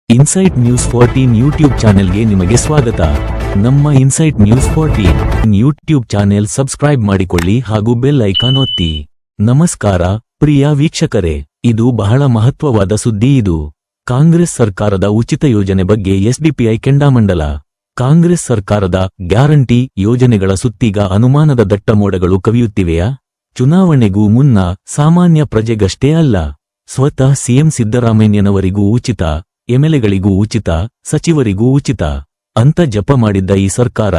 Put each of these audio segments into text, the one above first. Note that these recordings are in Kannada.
ಇನ್ಸೈಟ್ ನ್ಯೂಸ್ 14 ಯೂಟ್ಯೂಬ್ ಚಾನೆಲ್ಗೆ ನಿಮಗೆ ಸ್ವಾಗತ. ನಮ್ಮ insight news 14 YouTube channel subscribe ಮಾಡಿಕೊಳ್ಳಿ ಹಾಗೂ ಬೆಲ್ ಐಕಾನ್ ಒತ್ತಿ. ನಮಸ್ಕಾರ ಪ್ರಿಯ ವೀಕ್ಷಕರೇ, ಇದು ಬಹಳ ಮಹತ್ವವಾದ ಸುದ್ದಿ. ಇದು ಕಾಂಗ್ರೆಸ್ ಸರ್ಕಾರದ ಉಚಿತ ಯೋಜನೆ ಬಗ್ಗೆ ಎಸ್ಡಿಪಿಐ ಕೆಂಡಾಮಂಡಲ. ಕಾಂಗ್ರೆಸ್ ಸರ್ಕಾರದ ಗ್ಯಾರಂಟಿ ಯೋಜನೆಗಳ ಸುತ್ತೀಗ ಅನುಮಾನದ ದಟ್ಟ ಮೋಡಗಳು ಕವಿಯುತ್ತಿವೆಯಾ? ಚುನಾವಣೆಗೂ ಮುನ್ನ ಸಾಮಾನ್ಯ ಪ್ರಜೆಗಷ್ಟೇ ಅಲ್ಲ, ಸ್ವತಃ ಸಿಎಂ ಸಿದ್ದರಾಮಯ್ಯನವರಿಗೂ ಉಚಿತ, ಎಂಎಲ್ಎಗಳಿಗೂ ಉಚಿತ, ಸಚಿವರಿಗೂ ಉಚಿತ ಅಂತ ಜಪ ಮಾಡಿದ್ದ ಈ ಸರ್ಕಾರ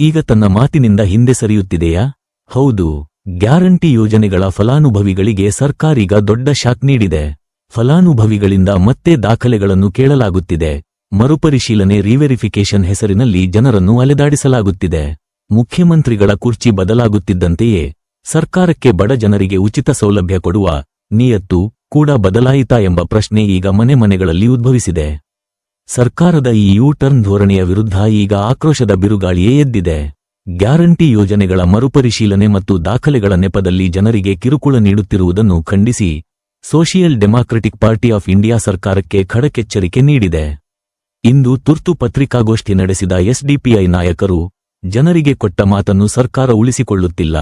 ಈಗ ತನ್ನ ಮಾತಿನಿಂದ ಹಿಂದೆ ಸರಿಯುತ್ತಿದೆಯಾ? ಹೌದು, ಗ್ಯಾರಂಟಿ ಯೋಜನೆಗಳ ಫಲಾನುಭವಿಗಳಿಗೆ ಸರ್ಕಾರೀಗ ದೊಡ್ಡ ಶಾಕ್ ನೀಡಿದೆ. ಫಲಾನುಭವಿಗಳಿಂದ ಮತ್ತೆ ದಾಖಲೆಗಳನ್ನು ಕೇಳಲಾಗುತ್ತಿದೆ. ಮರುಪರಿಶೀಲನೆ ರಿವೆರಿಫಿಕೇಶನ್ ಹೆಸರಿನಲ್ಲಿ ಜನರನ್ನು ಅಲೆದಾಡಿಸಲಾಗುತ್ತಿದೆ. ಮುಖ್ಯಮಂತ್ರಿಗಳ ಕುರ್ಚಿ ಬದಲಾಗುತ್ತಿದ್ದಂತೆಯೇ ಸರ್ಕಾರಕ್ಕೆ ಬಡ ಜನರಿಗೆ ಉಚಿತ ಸೌಲಭ್ಯ ಕೊಡುವ ನಿಯತ್ತು ಕೂಡ ಬದಲಾಯಿತಾ ಎಂಬ ಪ್ರಶ್ನೆ ಈಗ ಮನೆ ಮನೆಗಳಲ್ಲಿ ಉದ್ಭವಿಸಿದೆ. ಸರ್ಕಾರದ ಈ ಯೂ ಟರ್ನ್ ಧೋರಣೆಯ ವಿರುದ್ಧ ಈಗ ಆಕ್ರೋಶದ ಬಿರುಗಾಳಿಯೇ ಎದ್ದಿದೆ. ಗ್ಯಾರಂಟಿ ಯೋಜನೆಗಳ ಮರುಪರಿಶೀಲನೆ ಮತ್ತು ದಾಖಲೆಗಳ ನೆಪದಲ್ಲಿ ಜನರಿಗೆ ಕಿರುಕುಳ ನೀಡುತ್ತಿರುವುದನ್ನು ಖಂಡಿಸಿ social democratic party of India ಸರ್ಕಾರಕ್ಕೆ ಖಡಕ್ ಎಚ್ಚರಿಕೆ ನೀಡಿದೆ. ಇಂದು ತುರ್ತು ಪತ್ರಿಕಾಗೋಷ್ಠಿ ನಡೆಸಿದ ಎಸ್ಡಿಪಿಐ ನಾಯಕರು ಜನರಿಗೆ ಕೊಟ್ಟ ಮಾತನ್ನು ಸರ್ಕಾರ ಉಳಿಸಿಕೊಳ್ಳುತ್ತಿಲ್ಲ,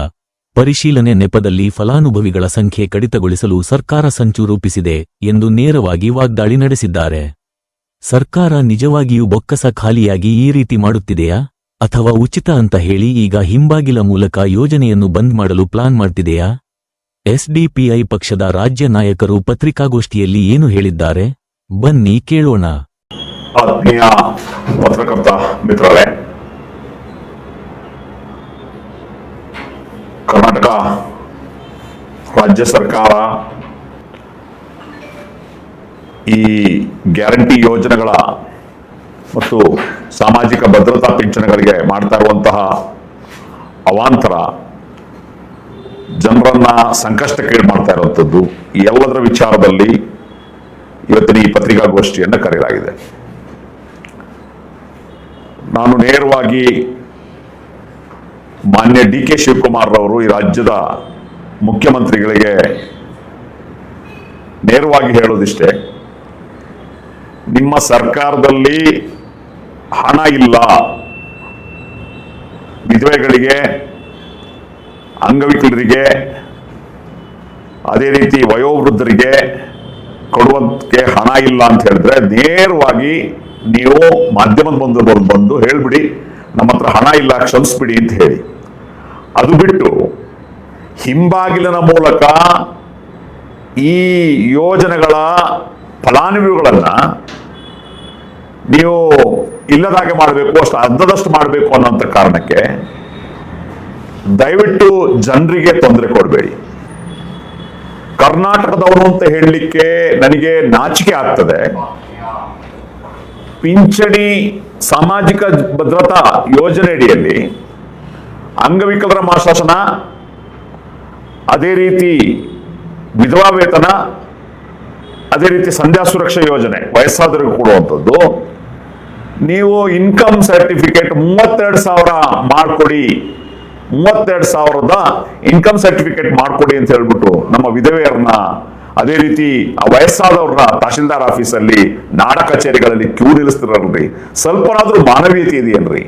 ಪರಿಶೀಲನೆ ನೆಪದಲ್ಲಿ ಫಲಾನುಭವಿಗಳ ಸಂಖ್ಯೆ ಕಡಿತಗೊಳಿಸಲು ಸರ್ಕಾರ ಸಂಚು ರೂಪಿಸಿದೆ ಎಂದು ನೇರವಾಗಿ ವಾಗ್ದಾಳಿ ನಡೆಸಿದ್ದಾರೆ. ಸರ್ಕಾರ ನಿಜವಾಗಿಯೂ ಬೊಕ್ಕಸ ಖಾಲಿಯಾಗಿ ಈ ರೀತಿ ಮಾಡುತ್ತಿದೆಯಾ, ಅಥವಾ ಉಚಿತ ಅಂತ ಹೇಳಿ ಈಗ ಹಿಂಬಾಗಿಲ ಮೂಲಕ ಯೋಜನೆಯನ್ನು ಬಂದ್ ಮಾಡಲು ಪ್ಲಾನ್ ಮಾಡ್ತಿದೆಯಾ? ಎಸ್ಡಿಪಿಐ ಪಕ್ಷದ ರಾಜ್ಯ ನಾಯಕರು ಪತ್ರಿಕಾಗೋಷ್ಠಿಯಲ್ಲಿ ಏನು ಹೇಳಿದ್ದಾರೆ ಬನ್ನಿ ಕೇಳೋಣ. ಆತ್ಮೀಯ ಪತ್ರಕರ್ತ ಮಿತ್ರರೇ, ಕರ್ನಾಟಕ ರಾಜ್ಯ ಸರ್ಕಾರ ಈ ಗ್ಯಾರಂಟಿ ಯೋಜನೆಗಳ ಮತ್ತು ಸಾಮಾಜಿಕ ಭದ್ರತಾ ಪಿಂಚಣಿಗಳಿಗೆ ಮಾಡ್ತಾ ಇರುವಂತಹ ಅವಾಂತರ ಜನರನ್ನ ಸಂಕಷ್ಟಕ್ಕೀಡು ಮಾಡ್ತಾ ಇರುವಂಥದ್ದು, ಈ ಎಲ್ಲದರ ವಿಚಾರದಲ್ಲಿ ಇವತ್ತಿನ ಈ ಪತ್ರಿಕಾಗೋಷ್ಠಿಯನ್ನು ಕರೆಯಲಾಗಿದೆ. ನಾನು ನೇರವಾಗಿ ಮಾನ್ಯ ಡಿ.ಕೆ. ಶಿವಕುಮಾರ್ ರವರು ಈ ರಾಜ್ಯದ ಮುಖ್ಯಮಂತ್ರಿಗಳಿಗೆ ನೇರವಾಗಿ ಹೇಳೋದಿಷ್ಟೇ, ನಿಮ್ಮ ಸರ್ಕಾರದಲ್ಲಿ ಹಣ ಇಲ್ಲ, ವಿಧವೆಗಳಿಗೆ, ಅಂಗವಿಕಲರಿಗೆ, ಅದೇ ರೀತಿ ವಯೋವೃದ್ಧರಿಗೆ ಕೊಡುವಂತೆ ಹಣ ಇಲ್ಲ ಅಂತ ಹೇಳಿದ್ರೆ ನೇರವಾಗಿ ನೀವು ಮಾಧ್ಯಮದ ಬಂದು ಹೇಳ್ಬಿಡಿ, ನಮ್ಮ ಹತ್ರ ಹಣ ಇಲ್ಲ, ಕ್ಷಮಿಸ್ಬಿಡಿ ಅಂತ ಹೇಳಿ. ಅದು ಬಿಟ್ಟು ಹಿಂಬಾಗಿಲಿನ ಮೂಲಕ ಈ ಯೋಜನೆಗಳ ಫಲಾನುಭವಿಗಳನ್ನ ನೀವು ಇಲ್ಲದಾಗೆ ಮಾಡಬೇಕು, ಅಷ್ಟು ಅರ್ಧದಷ್ಟು ಮಾಡಬೇಕು ಅನ್ನೋಂಥ ಕಾರಣಕ್ಕೆ ದಯವಿಟ್ಟು ಜನರಿಗೆ ತೊಂದರೆ ಕೊಡಬೇಡಿ. ಕರ್ನಾಟಕದವರು ಅಂತ ಹೇಳಲಿಕ್ಕೆ ನನಗೆ ನಾಚಿಕೆ ಆಗ್ತದೆ. ಪಿಂಚಣಿ ಸಾಮಾಜಿಕ ಭದ್ರತಾ ಯೋಜನೆ ಅಡಿಯಲ್ಲಿ ಅಂಗವಿಕಲರ ಮಾಸಾಸನ, ಅದೇ ರೀತಿ ವಿಧವಾ ವೇತನ, ಅದೇ ರೀತಿ ಸಂಧ್ಯಾ ಸುರಕ್ಷಾ ಯೋಜನೆ ವಯಸ್ಸಾದವರಿಗೆ ಕೊಡುವಂಥದ್ದು, ನೀವು ಇನ್ಕಮ್ ಸರ್ಟಿಫಿಕೇಟ್ 32,000 ಮಾಡಿಕೊಡಿ, 32,000ದ ಇನ್ಕಮ್ ಸರ್ಟಿಫಿಕೇಟ್ ಮಾಡಿಕೊಡಿ ಅಂತ ಹೇಳ್ಬಿಟ್ಟು ನಮ್ಮ ವಿಧವೆಯರನ್ನ, ಅದೇ ರೀತಿ ಆ ವಯಸ್ಸಾದವ್ರನ್ನ ತಹಶೀಲ್ದಾರ್ ಆಫೀಸಲ್ಲಿ, ನಾಡ ಕಚೇರಿಗಳಲ್ಲಿ ಕ್ಯೂ ನಿಲ್ಲಿಸ್ತಿರಲ್ರಿ. ಸ್ವಲ್ಪನಾದ್ರೂ ಮಾನವೀಯತೆ ಇದೆಯೇನ್ರಿ?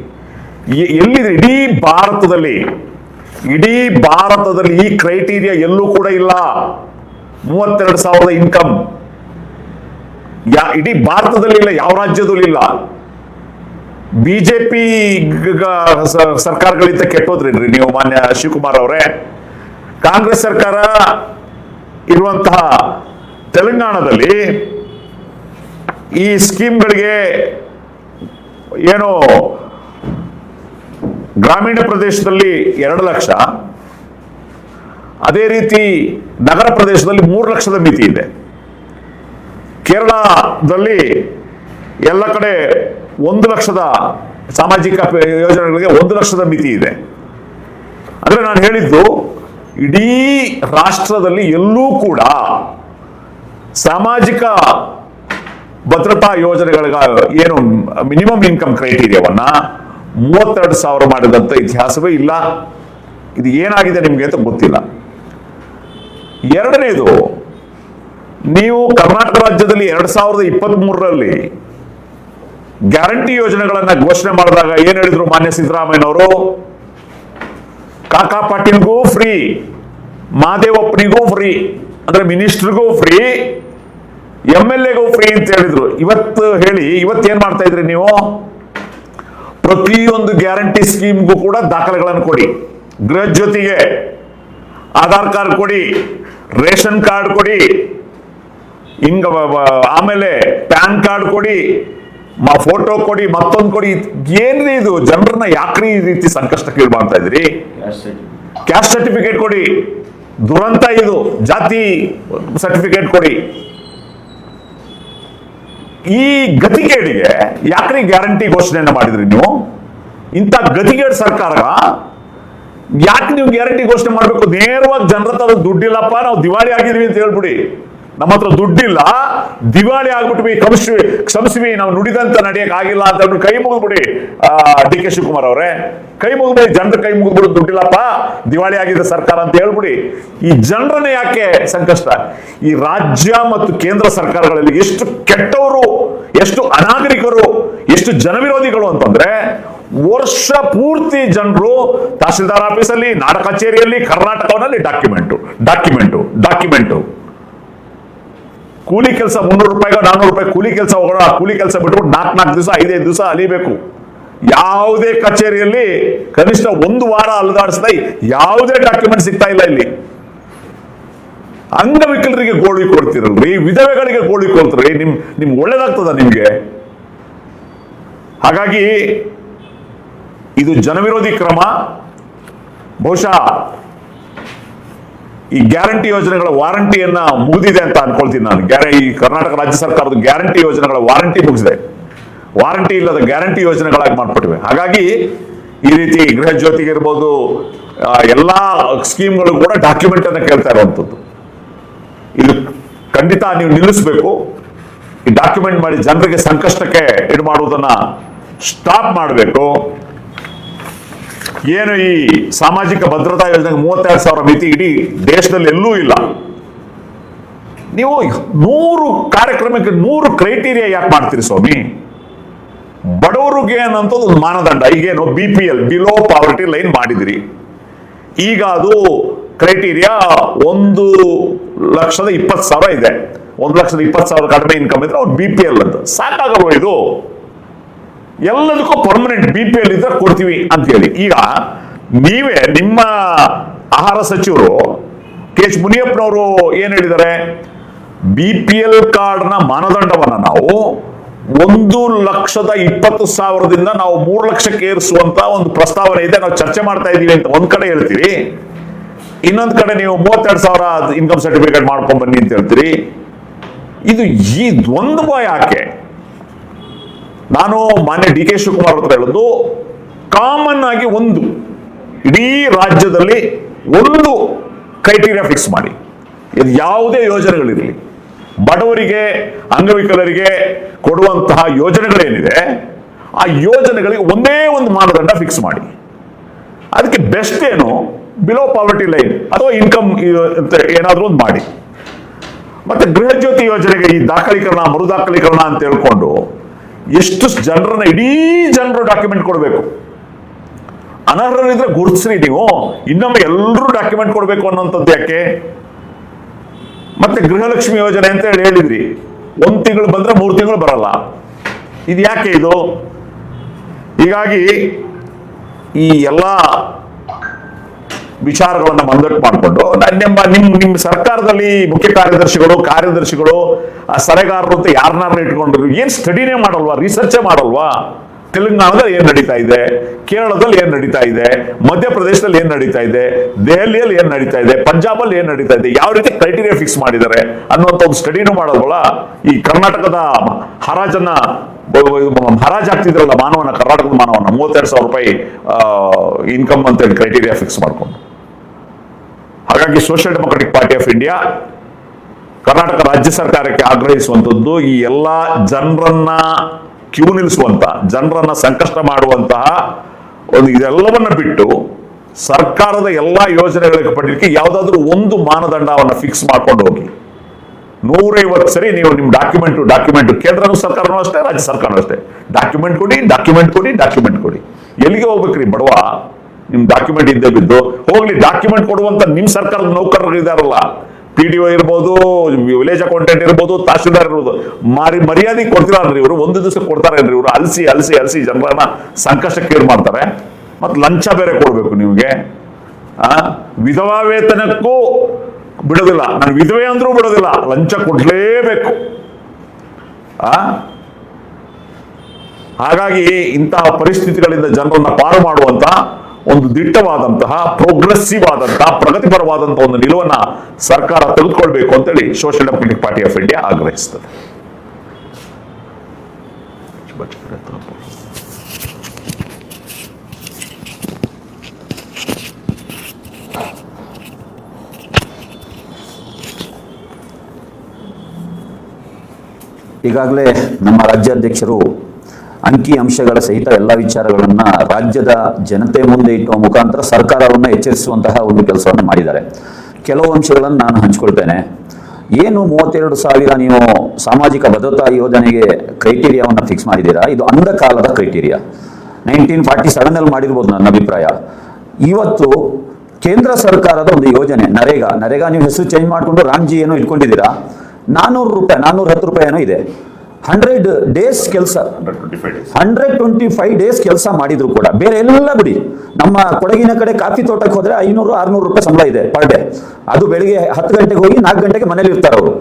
ಎಲ್ಲಿದೆ ಇಡೀ ಭಾರತದಲ್ಲಿ ಈ ಕ್ರೈಟೀರಿಯಾ ಎಲ್ಲೂ ಕೂಡ ಇಲ್ಲ. 32,000 ಇನ್ಕಮ್ ಇಡೀ ಭಾರತದಲ್ಲಿ ಇಲ್ಲ, ಯಾವ ರಾಜ್ಯದಲ್ಲೂ ಇಲ್ಲ. ಬಿಜೆಪಿ ಸರ್ಕಾರಗಳಿಂದ ಕೆಟ್ಟೋದ್ರಿ ನೀವು ಮಾನ್ಯ ಶಿವಕುಮಾರ್ ಅವರೇ. ಕಾಂಗ್ರೆಸ್ ಸರ್ಕಾರ ಇರುವಂತಹ ತೆಲಂಗಾಣದಲ್ಲಿ ಈ ಸ್ಕೀಮ್ಗಳಿಗೆ ಏನು ಗ್ರಾಮೀಣ ಪ್ರದೇಶದಲ್ಲಿ 2 ಲಕ್ಷ, ಅದೇ ರೀತಿ ನಗರ ಪ್ರದೇಶದಲ್ಲಿ 3 ಲಕ್ಷದ ಮಿತಿ ಇದೆ. ಕೇರಳದಲ್ಲಿ ಎಲ್ಲ ಕಡೆ 1 ಲಕ್ಷದ ಸಾಮಾಜಿಕ ಯೋಜನೆಗಳಿಗೆ 1 ಲಕ್ಷದ ಮಿತಿ ಇದೆ. ಅಂದ್ರೆ ನಾನು ಹೇಳಿದ್ದು, ಇಡೀ ರಾಷ್ಟ್ರದಲ್ಲಿ ಎಲ್ಲೂ ಕೂಡ ಸಾಮಾಜಿಕ ಭದ್ರತಾ ಯೋಜನೆಗಳಿಗೆ ಏನು ಮಿನಿಮಮ್ ಇನ್ಕಮ್ ಕ್ರೈಟೀರಿಯಾವನ್ನ 32,000 ಮಾಡಿದಂತ ಇತಿಹಾಸವೇ ಇಲ್ಲ. ಇದು ಏನಾಗಿದೆ ನಿಮ್ಗೆ ಅಂತ ಗೊತ್ತಿಲ್ಲ. ಎರಡನೇದು, ನೀವು ಕರ್ನಾಟಕ ರಾಜ್ಯದಲ್ಲಿ 2023ರಲ್ಲಿ ಗ್ಯಾರಂಟಿ ಯೋಜನೆಗಳನ್ನ ಘೋಷಣೆ ಮಾಡಿದಾಗ ಏನ್ ಹೇಳಿದ್ರು ಮಾನ್ಯ ಸಿದ್ದರಾಮಯ್ಯನವರು? ಕಾಕಾ ಪಾಟೀಲ್ಗೂ ಫ್ರೀ, ಮಾದೇವಪ್ಪನಿಗೂ ಫ್ರೀ, ಅಂದ್ರೆ ಮಿನಿಸ್ಟರ್ಗೂ ಫ್ರೀ, MLAಗೂ ಫ್ರೀ ಅಂತ ಹೇಳಿದ್ರು. ಇವತ್ತೇನ್ ಮಾಡ್ತಾ ಇದ್ರಿ ನೀವು? ಪ್ರತಿಯೊಂದು ಗ್ಯಾರಂಟಿ ಸ್ಕೀಮ್ಗೂ ಕೂಡ ದಾಖಲೆಗಳನ್ನು ಕೊಡಿ, ಗೃಹ ಜೊತೆಗೆ ಆಧಾರ್ ಕಾರ್ಡ್ ಕೊಡಿ, ರೇಷನ್ ಕಾರ್ಡ್ ಕೊಡಿ, ಆಮೇಲೆ ಪ್ಯಾನ್ ಕಾರ್ಡ್ ಕೊಡಿ, ಫೋಟೋ ಕೊಡಿ, ಮತ್ತೊಂದು ಕೊಡಿ. ಏನ್ರಿ ಇದು? ಜನರನ್ನ ಯಾಕ್ರಿ ಈ ರೀತಿ ಸಂಕಷ್ಟಕ್ಕೆ ಮಾಡ್ತಾ ಇದ್ರಿ? ಕ್ಯಾಸ್ಟ್ ಸರ್ಟಿಫಿಕೇಟ್ ಕೊಡಿ, ದುರಂತ ಇದು. ಜಾತಿ ಸರ್ಟಿಫಿಕೇಟ್ ಕೊಡಿ. ಈ ಗತಿಗೇಡಿಗೆ ಯಾಕ್ರಿ ಗ್ಯಾರಂಟಿ ಘೋಷಣೆಯನ್ನ ಮಾಡಿದ್ರಿ ನೀವು? ಇಂಥ ಗತಿಗೇಡ್ ಸರ್ಕಾರ ಯಾಕೆ ನೀವು ಗ್ಯಾರಂಟಿ ಘೋಷಣೆ ಮಾಡ್ಬೇಕು? ನೇರವಾಗಿ ಜನರ ಹತ್ರ ದುಡ್ಡಿಲ್ಲಪ್ಪ, ನಾವು ದಿವಾಳಿ ಆಗಿದ್ವಿ ಅಂತ ಹೇಳ್ಬಿಡಿ. ನಮ್ಮ ಹತ್ರ ದುಡ್ಡಿಲ್ಲ, ದಿವಾಳಿ ಆಗ್ಬಿಟ್ವಿ, ಕ್ಷಮಿಸ್ವಿ, ನಾವು ನುಡಿದಂತ ನಡೆಯಕ್ ಆಗಿಲ್ಲ ಅಂತ ಹೇಳ್ಬಿಟ್ಟು ಕೈ ಮುಗಿದ್ಬಿಡಿ. DK ಶಿವಕುಮಾರ್ ಅವರೇ, ಕೈ ಮುಗಿದ್ಬಿಡಿ, ಜನರ ಕೈ ಮುಗಿದ್ಬಿಡು, ದುಡ್ಡಿಲ್ಲಪ್ಪ, ದಿವಾಳಿ ಆಗಿದೆ ಸರ್ಕಾರ ಅಂತ ಹೇಳ್ಬಿಡಿ. ಈ ಜನರನ್ನೇ ಯಾಕೆ ಸಂಕಷ್ಟ? ಈ ರಾಜ್ಯ ಮತ್ತು ಕೇಂದ್ರ ಸರ್ಕಾರಗಳಲ್ಲಿ ಎಷ್ಟು ಕೆಟ್ಟವರು, ಎಷ್ಟು ಅನಾಗರಿಕರು, ಎಷ್ಟು ಜನವಿರೋಧಿಗಳು ಅಂತಂದ್ರೆ, ವರ್ಷ ಪೂರ್ತಿ ಜನರು ತಹಶೀಲ್ದಾರ್ ಆಫೀಸಲ್ಲಿ, ನಾಡ ಕಚೇರಿಯಲ್ಲಿ, ಕರ್ನಾಟಕವನ್ನಲ್ಲಿ ಡಾಕ್ಯುಮೆಂಟು. ಕೂಲಿ ಕೆಲಸ 300 ರೂಪಾಯಿಗೋ 400 ರೂಪಾಯಿ ಕೂಲಿ ಕೆಲಸ ಹೋಗೋಣ, ಆ ಕೂಲಿ ಕೆಲಸ ಬಿಟ್ಬಿಟ್ಟು 4 ದಿವಸ 5 ದಿವಸ ಅಲಿಬೇಕು. ಯಾವುದೇ ಕಚೇರಿಯಲ್ಲಿ ಕನಿಷ್ಠ 1 ವಾರ ಅಲ್ದಾಡಿಸ್ತಾ ಯಾವುದೇ ಡಾಕ್ಯುಮೆಂಟ್ ಸಿಗ್ತಾ ಇಲ್ಲ. ಇಲ್ಲಿ ಅಂಗವಿಕಲರಿಗೆ ಗೋಳಿ ಕೊಡ್ತಿರಲ್ರಿ, ವಿಧವೆಗಳಿಗೆ ಗೋಳಿ ಕೊಡ್ತೀರಿ. ನಿಮ್ಗೆ ಒಳ್ಳೇದಾಗ್ತದ ನಿಮ್ಗೆ? ಹಾಗಾಗಿ ಇದು ಜನವಿರೋಧಿ ಕ್ರಮ. ಬಹುಶಃ ಈ ಗ್ಯಾರಂಟಿ ಯೋಜನೆಗಳ ವಾರಂಟಿಯನ್ನ ಮುಗಿದಿದೆ ಅಂತ ಅನ್ಕೊಳ್ತೀನಿ ನಾನು. ಈ ಕರ್ನಾಟಕ ರಾಜ್ಯ ಸರ್ಕಾರದ ಗ್ಯಾರಂಟಿ ಯೋಜನೆಗಳ ವಾರಂಟಿ ಮುಗಿಸಿದೆ. ವಾರಂಟಿ ಇಲ್ಲದ ಗ್ಯಾರಂಟಿ ಯೋಜನೆಗಳಾಗಿ ಮಾಡ್ಬಿಟ್ಟಿವೆ. ಹಾಗಾಗಿ ಈ ರೀತಿ ಗೃಹ ಜ್ಯೋತಿಗೆ ಇರ್ಬೋದು, ಎಲ್ಲಾ ಸ್ಕೀಮ್ಗಳು ಕೂಡ ಡಾಕ್ಯುಮೆಂಟ್ ಅನ್ನ ಕೇಳ್ತಾ ಇರುವಂತದ್ದು. ಇದು ಖಂಡಿತ ನೀವು ನಿಲ್ಲಿಸಬೇಕು. ಈ ಡಾಕ್ಯುಮೆಂಟ್ ಮಾಡಿ ಜನರಿಗೆ ಸಂಕಷ್ಟಕ್ಕೆ ಇದು ಮಾಡುವುದನ್ನ ಸ್ಟಾಪ್ ಮಾಡಬೇಕು. ಏನು ಈ ಸಾಮಾಜಿಕ ಭದ್ರತಾ ಯೋಜನೆಗೆ 32,000 ಮಿತಿ ಇಡೀ ದೇಶದಲ್ಲಿ ಎಲ್ಲೂ ಇಲ್ಲ. ನೀವು 100 ಕಾರ್ಯಕ್ರಮಕ್ಕೆ 100 ಕ್ರೈಟೀರಿಯಾ ಯಾಕೆ ಮಾಡ್ತೀರಿ ಸ್ವಾಮಿ? ಬಡವರಿಗೆ ಏನಂತ ಒಂದು ಮಾನದಂಡ. ಈಗೇನು BPL, ಬಿಲೋ ಪಾವರ್ಟಿ ಲೈನ್ ಮಾಡಿದಿರಿ. ಈಗ ಅದು ಕ್ರೈಟೀರಿಯಾ 1,20,000 ಇದೆ. 1,20,000 ಕಡಿಮೆ ಇನ್ಕಮ್ ಇದ್ರೆ ಅವ್ರು BPL ಅಂತ. ಸಾಕಾಗಲ್ವ ಇದು? ಎಲ್ಲದಕ್ಕೂ ಪರ್ಮನೆಂಟ್ BPL ಇದ್ರೆ ಕೊಡ್ತೀವಿ ಅಂತ ಹೇಳಿ. ಈಗ ನೀವೇ ನಿಮ್ಮ ಆಹಾರ ಸಚಿವರು KH ಮುನಿಯಪ್ಪನವರು ಏನ್ ಹೇಳಿದ್ದಾರೆ? BPL ಕಾರ್ಡ್ನ ಮಾನದಂಡವನ್ನ ನಾವು 1,20,000ದಿಂದ ನಾವು 3 ಲಕ್ಷಕ್ಕೆ ಏರಿಸುವಂತ ಒಂದು ಪ್ರಸ್ತಾವನೆ ಇದೆ, ನಾವು ಚರ್ಚೆ ಮಾಡ್ತಾ ಇದೀವಿ ಅಂತ ಒಂದ್ ಕಡೆ ಹೇಳ್ತೀರಿ. ಇನ್ನೊಂದ್ ಕಡೆ ನೀವು 32,000 ಇನ್ಕಮ್ ಸರ್ಟಿಫಿಕೇಟ್ ಮಾಡ್ಕೊಂಡ್ ಬನ್ನಿ ಅಂತ ಹೇಳ್ತೀರಿ. ಇದು ಈ ದ್ವಂದ್ವ ಯಾಕೆ? ನಾನು ಮಾನ್ಯ DK ಶಿವಕುಮಾರ್ ಹತ್ರ ಹೇಳೋದು, ಕಾಮನ್ ಆಗಿ ಒಂದು ಇಡೀ ರಾಜ್ಯದಲ್ಲಿ ಒಂದು ಕ್ರೈಟೀರಿಯಾ ಫಿಕ್ಸ್ ಮಾಡಿ. ಇದು ಯಾವುದೇ ಯೋಜನೆಗಳಿರಲಿ, ಬಡವರಿಗೆ, ಅಂಗವಿಕಲರಿಗೆ ಕೊಡುವಂತಹ ಯೋಜನೆಗಳೇನಿದೆ ಆ ಯೋಜನೆಗಳಿಗೆ ಒಂದೇ ಒಂದು ಮಾನದಂಡ ಫಿಕ್ಸ್ ಮಾಡಿ. ಅದಕ್ಕೆ ಬೆಸ್ಟ್ ಏನು? ಬಿಲೋ ಪಾವರ್ಟಿ ಲೈನ್ ಅಥವಾ ಇನ್ಕಮ್ ಏನಾದ್ರೂ ಒಂದು ಮಾಡಿ. ಮತ್ತೆ ಗೃಹ ಜ್ಯೋತಿ ಯೋಜನೆಗೆ ಈ ದಾಖಲೀಕರಣ, ಮರುದಾಖಲೀಕರಣ ಅಂತ ಹೇಳ್ಕೊಂಡು ಎಷ್ಟು ಜನರನ್ನ, ಇಡೀ ಜನರು ಡಾಕ್ಯುಮೆಂಟ್ ಕೊಡಬೇಕು. ಅನರ್ಹರಿದ್ರೆ ಗುರುತಿಸ್ರಿ ನೀವು, ಇನ್ನೊಮ್ಮೆ ಎಲ್ಲರೂ ಡಾಕ್ಯುಮೆಂಟ್ ಕೊಡಬೇಕು ಅನ್ನೋಂಥದ್ದು ಯಾಕೆ? ಮತ್ತೆ ಗೃಹಲಕ್ಷ್ಮಿ ಯೋಜನೆ ಅಂತ ಹೇಳಿದ್ರಿ, 1 ತಿಂಗಳು ಬಂದ್ರೆ 3 ತಿಂಗಳು ಬರಲ್ಲ. ಇದು ಯಾಕೆ ಇದು? ಹೀಗಾಗಿ ಈ ಎಲ್ಲ ವಿಚಾರಗಳನ್ನ ಮಂದಟ್ಟು ಮಾಡಿಕೊಂಡು ನಿಮ್ಮ ಸರ್ಕಾರದಲ್ಲಿ ಮುಖ್ಯ ಕಾರ್ಯದರ್ಶಿಗಳು ಸಲಹೆಗಾರರು ಅಂತ ಯಾರನ್ನಾರು ಇಟ್ಕೊಂಡ್ರು. ಏನ್ ಸ್ಟಡಿನೇ ಮಾಡಲ್ವಾ? ರಿಸರ್ಚೇ ಮಾಡಲ್ವಾ? ತೆಲಂಗಾಣದಲ್ಲಿ ಏನ್ ನಡೀತಾ ಇದೆ, ಕೇರಳದಲ್ಲಿ ಏನ್ ನಡೀತಾ ಇದೆ, ಮಧ್ಯಪ್ರದೇಶದಲ್ಲಿ ಏನ್ ನಡೀತಾ ಇದೆ, ದೆಹಲಿಯಲ್ಲಿ ಏನ್ ನಡೀತಾ ಇದೆ, ಪಂಜಾಬ್ ಅಲ್ಲಿ ಏನ್ ನಡೀತಾ ಇದೆ, ಯಾವ ರೀತಿ ಕ್ರೈಟೀರಿಯಾ ಫಿಕ್ಸ್ ಮಾಡಿದ್ದಾರೆ ಅನ್ನುವಂಥ ಒಂದು ಸ್ಟಡಿನೂ ಮಾಡೋದಲ್ಲ. ಈ ಕರ್ನಾಟಕದ ಹರಾಜಾಗ್ತಿದ್ರಲ್ಲ ಮಾನವನ, ಕರ್ನಾಟಕದ ಮಾನವನ 32,000 ರೂಪಾಯಿ ಇನ್ಕಮ್ ಅಂತ ಹೇಳಿ ಕ್ರೈಟೀರಿಯಾ ಫಿಕ್ಸ್ ಮಾಡ್ಕೊಂಡು. ಹಾಗಾಗಿ social democratic party of India Karnataka ರಾಜ್ಯ ಸರ್ಕಾರಕ್ಕೆ ಆಗ್ರಹಿಸುವಂತದ್ದು, ಈ ಎಲ್ಲಾ ಜನರನ್ನ ಕ್ಯೂ ನಿಲ್ಲಿಸುವಂತ, ಜನರನ್ನ ಸಂಕಷ್ಟ ಮಾಡುವಂತಹ ಒಂದು ಇದೆಲ್ಲವನ್ನ ಬಿಟ್ಟು ಸರ್ಕಾರದ ಎಲ್ಲಾ ಯೋಜನೆಗಳಿಗೆ ಪಡಲಿಕ್ಕೆ ಯಾವುದಾದ್ರೂ ಒಂದು ಮಾನದಂಡವನ್ನು ಫಿಕ್ಸ್ ಮಾಡ್ಕೊಂಡು ಹೋಗಿ. 150 ಸರಿ ನೀವು ನಿಮ್ಮ ಡಾಕ್ಯುಮೆಂಟ್ ಕೇಂದ್ರ ಸರ್ಕಾರನೂ ಅಷ್ಟೇ, ರಾಜ್ಯ ಸರ್ಕಾರನೂ ಅಷ್ಟೇ, ಡಾಕ್ಯುಮೆಂಟ್ ಕೊಡಿ. ಎಲ್ಲಿಗೆ ಹೋಗ್ಬೇಕ್ರಿ ಬಡವ? ನಿಮ್ ಡಾಕ್ಯುಮೆಂಟ್ ಇದ್ದೇ ಬಿದ್ದು ಹೋಗ್ಲಿ. ಡಾಕ್ಯುಮೆಂಟ್ ಕೊಡುವಂತ ನಿಮ್ ಸರ್ಕಾರದ ನೌಕರರು ಇದಾರಲ್ಲ, PDO ಇರ್ಬೋದು, ವಿಲೇಜ್ ಅಕೌಂಟೆಂಟ್ ಇರ್ಬೋದು, ತಹಶೀಲ್ದಾರ್ ಇರ್ಬೋದು, ಮರ್ಯಾದೆ ಕೊಡ್ತಿರಾರ್ರಿ ಇವರು? ಒಂದು ದಿವಸ ಕೊಡ್ತಾರೇನ್ರಿ ಇವರು? ಅಲಸಿ ಜನರನ್ನ ಸಂಕಷ್ಟಕ್ಕೆ ಏರ್ ಮಾಡ್ತಾರೆ. ಮತ್ ಲಂಚ ಬೇರೆ ಕೊಡ್ಬೇಕು ನಿಮ್ಗೆ. ವಿಧವಾ ವೇತನಕ್ಕೂ ಬಿಡೋದಿಲ್ಲ, ನಾನು ವಿಧವೆ ಅಂದ್ರೂ ಬಿಡೋದಿಲ್ಲ, ಲಂಚ ಕೊಡ್ಲೇಬೇಕು. ಹಾಗಾಗಿ ಇಂತಹ ಪರಿಸ್ಥಿತಿಗಳಿಂದ ಜನರನ್ನ ಪಾರು ಮಾಡುವಂತ ಒಂದು ದಿಟ್ಟವಾದಂತಹ ಪ್ರೋಗ್ರೆಸಿವ್ ಆದಂತಹ ಪ್ರಗತಿಪರವಾದಂತಹ ಒಂದು ನಿಲುವನ್ನ ಸರ್ಕಾರ ತೆಗೆದುಕೊಳ್ಬೇಕು ಅಂತೇಳಿ social democratic party of India ಆಗ್ರಹಿಸುತ್ತದೆ. ಈಗಾಗಲೇ ನಮ್ಮ ರಾಜ್ಯಾಧ್ಯಕ್ಷರು ಅಂಕಿ ಅಂಶಗಳ ಸಹಿತ ಎಲ್ಲ ವಿಚಾರಗಳನ್ನ ರಾಜ್ಯದ ಜನತೆ ಮುಂದೆ ಇಟ್ಟುವ ಮುಖಾಂತರ ಸರ್ಕಾರವನ್ನು ಎಚ್ಚರಿಸುವಂತಹ ಒಂದು ಕೆಲಸವನ್ನು ಮಾಡಿದ್ದಾರೆ. ಕೆಲವು ಅಂಶಗಳನ್ನು ನಾನು ಹಂಚಿಕೊಳ್ತೇನೆ. ಏನು 32,000 ನೀವು ಸಾಮಾಜಿಕ ಭದ್ರತಾ ಯೋಜನೆಗೆ ಕ್ರೈಟೀರಿಯಾವನ್ನು ಫಿಕ್ಸ್ ಮಾಡಿದ್ದೀರಾ, ಇದು ಅಂಧಕಾಲದ ಕ್ರೈಟೀರಿಯಾ. 1947 ಮಾಡಿರ್ಬೋದು ನನ್ನ ಅಭಿಪ್ರಾಯ. ಇವತ್ತು ಕೇಂದ್ರ ಸರ್ಕಾರದ ಒಂದು ಯೋಜನೆ ನರೇಗಾ ನೀವು ಹೆಸರು ಚೇಂಜ್ ಮಾಡಿಕೊಂಡು ರಾಮ್ಜಿ ಏನೋ ಇಟ್ಕೊಂಡಿದ್ದೀರಾ, 400 ರೂಪಾಯಿ 410 ರೂಪಾಯಿ ಏನೋ ಇದೆ. 100 ಡೇಸ್ ಕೆಲಸ, 125 ಡೇಸ್ ಕೆಲಸ ಮಾಡಿದ್ರು ಕೂಡ ಬೇರೆ ಎಲ್ಲ ಬಿಡಿ. ನಮ್ಮ ಕೊಡಗಿನ ಕಡೆ ಕಾಫಿ ತೋಟಕ್ಕೆ ಹೋದ್ರೆ 500-600 ರೂಪಾಯಿ ಸಂಬಳ ಇದೆ ಪರ್ ಡೇ. ಅದು ಬೆಳಿಗ್ಗೆ 10 ಗಂಟೆಗೆ ಹೋಗಿ 4 ಗಂಟೆಗೆ ಮನೇಲಿ ಇರ್ತಾರೆ ಅವರು.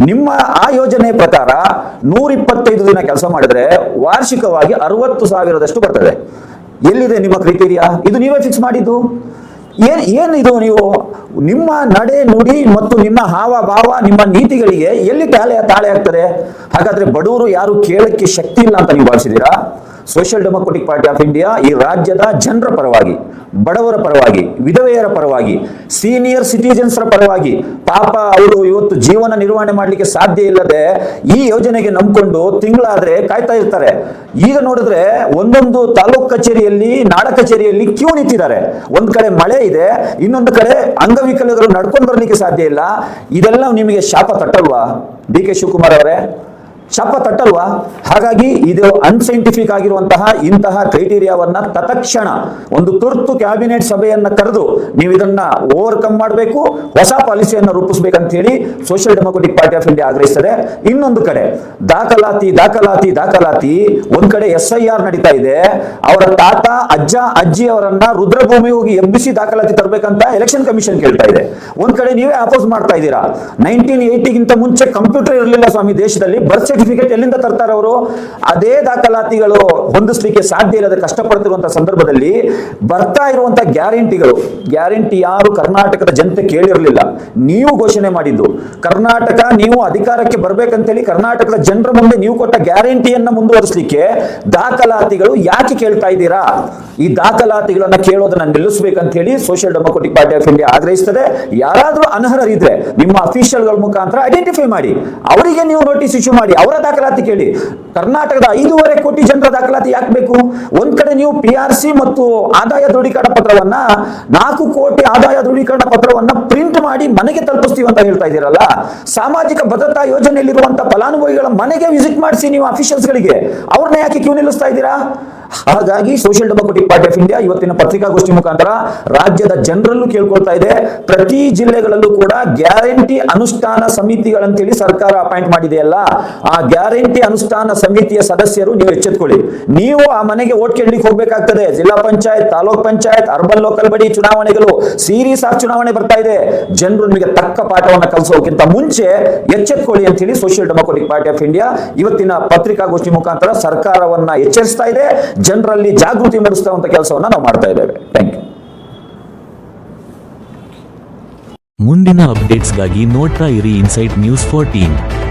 ನಿಮ್ಮ ಆ ಯೋಜನೆ ಪ್ರಕಾರ 125 ದಿನ ಕೆಲಸ ಮಾಡಿದ್ರೆ ವಾರ್ಷಿಕವಾಗಿ 60,000ದಷ್ಟು ಬರ್ತದೆ. ಎಲ್ಲಿದೆ ನಿಮ್ಮ ಕ್ರೈಟೀರಿಯಾ? ಇದು ನೀವೇ ಫಿಕ್ಸ್ ಮಾಡಿದ್ದು. ಏನಿದು? ನೀವು ನಿಮ್ಮ ನಡೆ ನುಡಿ ಮತ್ತು ನಿಮ್ಮ ಹಾವ ಭಾವ ನಿಮ್ಮ ನೀತಿಗಳಿಗೆ ಎಲ್ಲಿ ತಾಳೆ ಆಗ್ತದೆ? ಹಾಗಾದ್ರೆ ಬಡವರು ಯಾರು ಕೇಳಕ್ಕೆ ಶಕ್ತಿ ಇಲ್ಲ ಅಂತ ನೀವು ಭಾವಿಸಿದ್ದೀರಾ? Social democratic party of India ಈ ರಾಜ್ಯದ ಜನರ ಪರವಾಗಿ, ಬಡವರ ಪರವಾಗಿ, ವಿಧವೆಯರ ಪರವಾಗಿ, ಸೀನಿಯರ್ ಸಿಟಿಜನ್ಸ್ರ ಪರವಾಗಿ, ಪಾಪ ಅವರು ಇವತ್ತು ಜೀವನ ನಿರ್ವಹಣೆ ಮಾಡಲಿಕ್ಕೆ ಸಾಧ್ಯ ಇಲ್ಲದೆ ಈ ಯೋಜನೆಗೆ ನಂಬಿಕೊಂಡು ತಿಂಗಳಾದ್ರೆ ಕಾಯ್ತಾ ಇರ್ತಾರೆ. ಈಗ ನೋಡಿದ್ರೆ ಒಂದೊಂದು ತಾಲೂಕ್ ಕಚೇರಿಯಲ್ಲಿ, ನಾಡ ಕಚೇರಿಯಲ್ಲಿ ಕ್ಯೂ ನಿಂತಿದ್ದಾರೆ. ಒಂದ್ ಕಡೆ ಮಳೆ ಇದೆ, ಇನ್ನೊಂದು ಕಡೆ ಅಂಗವಿಕಲರು ನಡ್ಕೊಂಡು ಬರ್ಲಿಕ್ಕೆ ಸಾಧ್ಯ ಇಲ್ಲ. ಇದೆಲ್ಲ ನಿಮಗೆ ಶಾಪ ತಟ್ಟಲ್ವಾ DK ಶಿವಕುಮಾರ್ ಅವರೇ? ಶಾಪ ತಟ್ಟಲ್ವಾ? ಹಾಗಾಗಿ ಇದು ಅನ್ಸೈಂಟಿಫಿಕ್ ಆಗಿರುವಂತಹ ಇಂತಹ ಕ್ರೈಟೀರಿಯಾವನ್ನ ತತ್ಕ್ಷಣ ಒಂದು ತುರ್ತು ಕ್ಯಾಬಿನೆಟ್ ಸಭೆಯನ್ನ ಕರೆದು ನೀವು ಇದನ್ನ ಓವರ್ಕಮ್ ಮಾಡಬೇಕು, ಹೊಸ ಪಾಲಿಸಿಯನ್ನು ರೂಪಿಸಬೇಕಂತ ಹೇಳಿ social democratic party of India ಆಗ್ರಹಿಸ್ತದೆ. ಇನ್ನೊಂದು ಕಡೆ ದಾಖಲಾತಿ ಒಂದ್ ಕಡೆ SIR ನಡೀತಾ ಇದೆ. ಅವರ ತಾತ ಅಜ್ಜಿ ಅವರನ್ನ ರುದ್ರಭೂಮಿ ಹೋಗಿ ಎಬ್ಬಿಸಿ ದಾಖಲಾತಿ ತರಬೇಕಂತ ಎಲೆಕ್ಷನ್ ಕಮಿಷನ್ ಕೇಳ್ತಾ ಇದೆ. ಒಂದ್ ಕಡೆ ನೀವೇ ಅಪೋಸ್ ಮಾಡ್ತಾ ಇದ್ದೀರಾ. 1980ಗಿಂತ ಮುಂಚೆ ಕಂಪ್ಯೂಟರ್ ಇರಲಿಲ್ಲ ಸ್ವಾಮಿ ದೇಶದಲ್ಲಿ. ಬರ್ತ್ ಸರ್ಟಿಫಿಕೇಟ್ ಎಲ್ಲಿಂದ ತರ್ತಾರೆ ಅವರು? ಅದೇ ದಾಖಲಾತಿಗಳು ಹೊಂದಿಸಲಿಕ್ಕೆ ಸಾಧ್ಯ ಇಲ್ಲದೆ ಕಷ್ಟಪಡ್ತಿರುವಂತಹ ಸಂದರ್ಭದಲ್ಲಿ ಬರ್ತಾ ಇರುವಂತಹ ಗ್ಯಾರಂಟಿ ಯಾರು ಕರ್ನಾಟಕದ ಜನತೆ ಕೇಳಿರಲಿಲ್ಲ. ನೀವು ಘೋಷಣೆ ಮಾಡಿದ್ದು ಕರ್ನಾಟಕ, ನೀವು ಅಧಿಕಾರಕ್ಕೆ ಬರ್ಬೇಕಂತೇಳಿ ಕರ್ನಾಟಕದ ಜನರ ಮುಂದೆ ನೀವು ಕೊಟ್ಟ ಗ್ಯಾರಂಟಿಯನ್ನ ಮುಂದುವರಿಸಲಿಕ್ಕೆ ದಾಖಲಾತಿಗಳು ಯಾಕೆ ಕೇಳ್ತಾ ಇದ್ದೀರಾ? ಈ ದಾಖಲಾತಿಗಳನ್ನ ಕೇಳೋದನ್ನ ನಿಲ್ಲಿಸಬೇಕಂತ ಹೇಳಿ social democratic party of India ಆಗ್ರಹಿಸ್ತದೆ. ಯಾರಾದ್ರೂ ಅನರ್ಹರಿದ್ರೆ ನಿಮ್ಮ ಅಫಿಷಿಯಲ್ಗಳ ಮುಖಾಂತರ ಐಡೆಂಟಿಫೈ ಮಾಡಿ, ಅವರಿಗೆ ನೀವು ನೋಟಿಸ್ ಇಶ್ಯೂ ಮಾಡಿ, ಅವರ ದಾಖಲಾತಿ ಕೇಳಿ. ಕರ್ನಾಟಕದ 5.5 ಕೋಟಿ ಜನರ ದಾಖಲಾತಿ ಯಾಕೆ ಬೇಕು? ಒಂದ್ ಕಡೆ ನೀವು PRC ಮತ್ತು ಆದಾಯ ದೃಢೀಕರಣ ಪತ್ರವನ್ನ 4 ಕೋಟಿ ಆದಾಯ ದೃಢೀಕರಣ ಪತ್ರವನ್ನ ಪ್ರಿಂಟ್ ಮಾಡಿ ಮನೆಗೆ ತಲುಪಿಸ್ತೀವಿ ಅಂತ ಹೇಳ್ತಾ ಇದ್ದೀರಲ್ಲ. ಸಾಮಾಜಿಕ ಭದ್ರತಾ ಯೋಜನೆಯಲ್ಲಿರುವಂತಹ ಫಲಾನುಭವಿಗಳ ಮನೆಗೆ ವಿಸಿಟ್ ಮಾಡಿಸಿ ನೀವು ಅಫಿಷಿಯಲ್ಸ್ ಗಳಿಗೆ, ಅವ್ರನ್ನ ಯಾಕೆ ಕ್ಯೂ ನಿಲ್ಲಿಸ್ತಾ ಇದ್ದೀರಾ? ಹಾಗಾಗಿ social democratic party of India ಇವತ್ತಿನ ಪತ್ರಿಕಾಗೋಷ್ಠಿ ಮುಖಾಂತರ ರಾಜ್ಯದ ಜನರಲ್ಲೂ ಕೇಳ್ಕೊಳ್ತಾ ಇದೆ, ಪ್ರತಿ ಜಿಲ್ಲೆಗಳಲ್ಲೂ ಕೂಡ ಗ್ಯಾರಂಟಿ ಅನುಷ್ಠಾನ ಸಮಿತಿಗಳಂತೇಳಿ ಸರ್ಕಾರ ಅಪಾಯಿಂಟ್ ಮಾಡಿದೆಯಲ್ಲ, ಆ ಗ್ಯಾರಂಟಿ ಅನುಷ್ಠಾನ ಸಮಿತಿಯ ಸದಸ್ಯರು ನೀವು ಎಚ್ಚೆತ್ಕೊಳ್ಳಿ. ನೀವು ಆ ಮನೆಗೆ ಓಟ್ ಕೇಳಲಿಕ್ಕೆ ಹೋಗ್ಬೇಕಾಗ್ತದೆ. ಜಿಲ್ಲಾ panchayat, taluk panchayat, urban local body ಚುನಾವಣೆಗಳು, ಸೀರೀಸ್ ಆಫ್ ಚುನಾವಣೆ ಬರ್ತಾ ಇದೆ. ಜನರು ನಿಮಗೆ ತಕ್ಕ ಪಾಠವನ್ನು ಕಲಿಸೋಕ್ಕಿಂತ ಮುಂಚೆ ಎಚ್ಚೆತ್ಕೊಳ್ಳಿ ಅಂತ ಹೇಳಿ social democratic party of India ಇವತ್ತಿನ ಪತ್ರಿಕಾಗೋಷ್ಠಿ ಮುಖಾಂತರ ಸರ್ಕಾರವನ್ನ ಎಚ್ಚರಿಸ್ತಾ ಇದೆ. ಜನರಲ್ಲಿ ಜಾಗೃತಿ ಮೂಡಿಸುವಂತ ಕೆಲಸವನ್ನ ನಾವು ಮಾಡ್ತಾ ಇದ್ದೇವೆ. Thank you. ಮುಂದಿನ ಅಪ್ಡೇಟ್ಸ್ಗಾಗಿ ನೋಡ್ತಾ ಇರಿ ಇನ್ಸೈಟ್ ನ್ಯೂಸ್ 14.